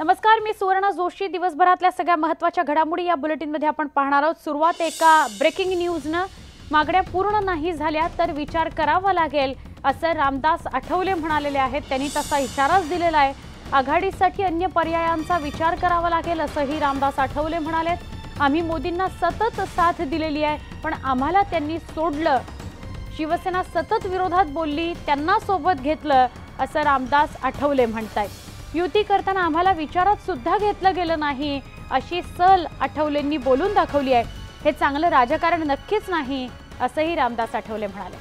नमस्कार, मी सुवर्णा जोशी। दिवसभरातल्या सगळ्या महत्त्वाच्या घडामोडी या बुलेटिनमध्ये आपण पाहणार आहोत। सुरुवात एका ब्रेकिंग न्यूजनं। मागण्या पूर्ण नाही झाल्या तर विचार करावा लागेल असं रामदास आठवले म्हणालेले आहेत। त्यांनी तसा इशाराच दिलेला आहे। आघाडीसाठी अन्य पर्यायांचा विचार करावा लागेल असंही रामदास आठवले म्हणालेत। आम्ही मोदींना सतत साथ दिलेली आहे, पण आम्हाला त्यांनी सोडलं। शिवसेना सतत विरोधात बोलली, त्यांना सोबत घेतलं असं रामदास आठवले म्हणतायत। युती करताना आम्हाला विचारात सुद्धा घेतलं गेलं नाही अशी सल आठवलेंनी बोलून दाखवली आहे। हे चांगलं राजकारण नक्कीच नाही असंही रामदास आठवले म्हणाले।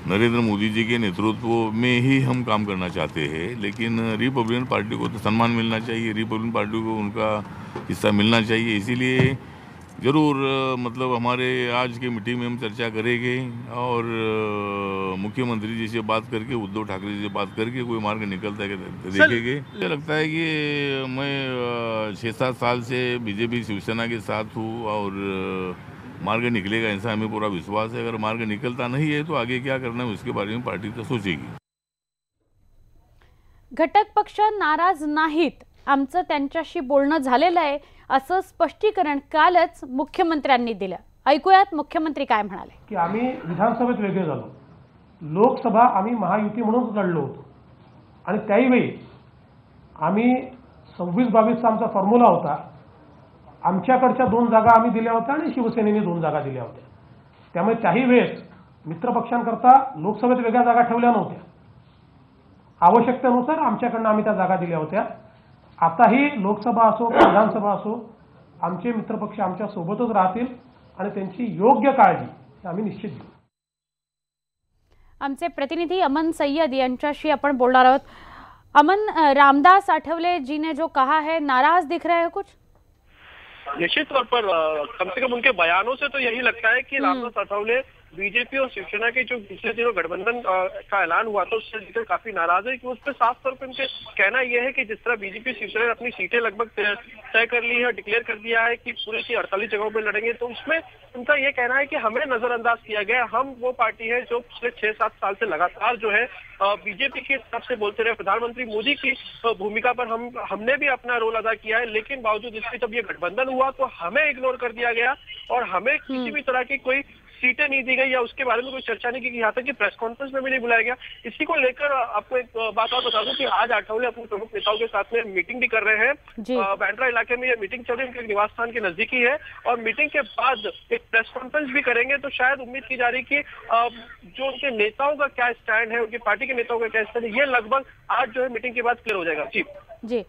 नरेंद्र मोदी जी के नेतृत्व में ही हम काम करना चाहते हैं, लेकिन रिपब्लिकन पार्टी को तो सम्मान मिलना चाहिए, रिपब्लिकन पार्टी को उनका हिस्सा मिलना चाहिए। इसीलिए ज़रूर मतलब हमारे आज की मीटिंग में हम चर्चा करेंगे और मुख्यमंत्री जी से बात करके, उद्धव ठाकरे जी से बात करके कोई मार्ग निकलता है देखेंगे। मुझे लगता है कि मैं 6-7 साल से बीजेपी शिवसेना के साथ हूँ और मार्ग निकलेगा, ऐसा हमें पूरा विश्वास है। अगर मार्ग निकलता नहीं है तो आगे क्या करना है उसके बारे में पार्टी तो सोचेगी। घटक पक्ष नाराज नाहीत, आमचं त्यांच्याशी बोलणं झालेलं आहे असं स्पष्टीकरण कालच मुख्यमंत्र्यांनी दिलं। ऐकूयात मुख्यमंत्री काय म्हणाले। की आम्ही विधानसभेत वेगळे झालो, लोकसभा आम्ही महायुती म्हणून लढलो होतो आणि त्याही वेळी आम्ही 26-22 चा आमचा फॉर्म्युला होता। आमच्याकडच्या 2 जागा आम्ही दिल्या होत्या आणि शिवसेनेने 2 जागा दिल्या होत्या। त्यामुळे त्याही वेळेस मित्रपक्षांकरता लोकसभेत वेगळ्या जागा ठेवल्या नव्हत्या। आवश्यकतेनुसार आमच्याकडनं आम्ही त्या जागा दिल्या होत्या। आताही लोकसभा असो विधानसभा असो आमचे मित्रपक्ष आमच्या सोबतच राहतील आणि त्यांची योग्य काळजी आम्ही निश्चित घेऊ। आमचे प्रतिनिधी अमन सय्यद यांच्याशी आपण बोलणार आहोत। अमन, रामदास आठवले जी ने जो कहा है, नाराज दिख रहे हैं कुछ? निश्चित तौर पर कम से कम उनके बयानों से तो यही लगता है कि रामदास आठवले बीजेपी और शिवसेना के जो पिछले दिनों गठबंधन का ऐलान हुआ था उससे लेकर काफी नाराज है। कि उस पर साफ तौर पर उनके कहना यह है कि जिस तरह बीजेपी शिवसेना ने अपनी सीटें लगभग तय कर ली है, डिक्लेयर कर दिया है कि पूरे की 48 जगहों पर लड़ेंगे, तो उसमें उनका यह कहना है कि हमें नजरअंदाज किया गया। हम वो पार्टी है जो पिछले 6-7 साल से लगातार जो है बीजेपी की तरफ से बोलते रहे। प्रधानमंत्री मोदी की भूमिका पर हमने भी अपना रोल अदा किया है, लेकिन बावजूद इसके जब ये गठबंधन हुआ तो हमें इग्नोर कर दिया गया और हमें किसी भी तरह की कोई सीटें नहीं दी गई या उसके बारे में कोई चर्चा नहीं की। यहाँ तक कि प्रेस कॉन्फ्रेंस में भी नहीं बुलाया गया। इसी को लेकर आपको एक बात और बता दूं कि आज आठवले अपने प्रमुख नेताओं के साथ में मीटिंग भी कर रहे हैं। बांद्रा इलाके में ये मीटिंग चल रही है, उनके निवास स्थान के नजदीकी है और मीटिंग के बाद एक प्रेस कॉन्फ्रेंस भी करेंगे। तो शायद उम्मीद की जा रही कि जो उनके नेताओं का क्या स्टैंड है, उनकी पार्टी के नेताओं का क्या स्टैंड है, ये लगभग आज जो है मीटिंग के बाद क्लियर हो जाएगा। जी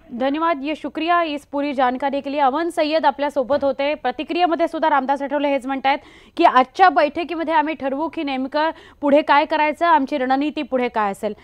धन्यवाद, ये शुक्रिया इस पूरी जानकारी के लिए। अमन सय्यद आपल्या सोबत होते। प्रतिक्रियेमध्ये सुद्धा रामदास आठवले हेच म्हणतात की आजच्या बैठकीमध्ये आम्ही ठरवू की नेमकं पुढे काय करायचं, आमची रणनीती पुढे काय असेल।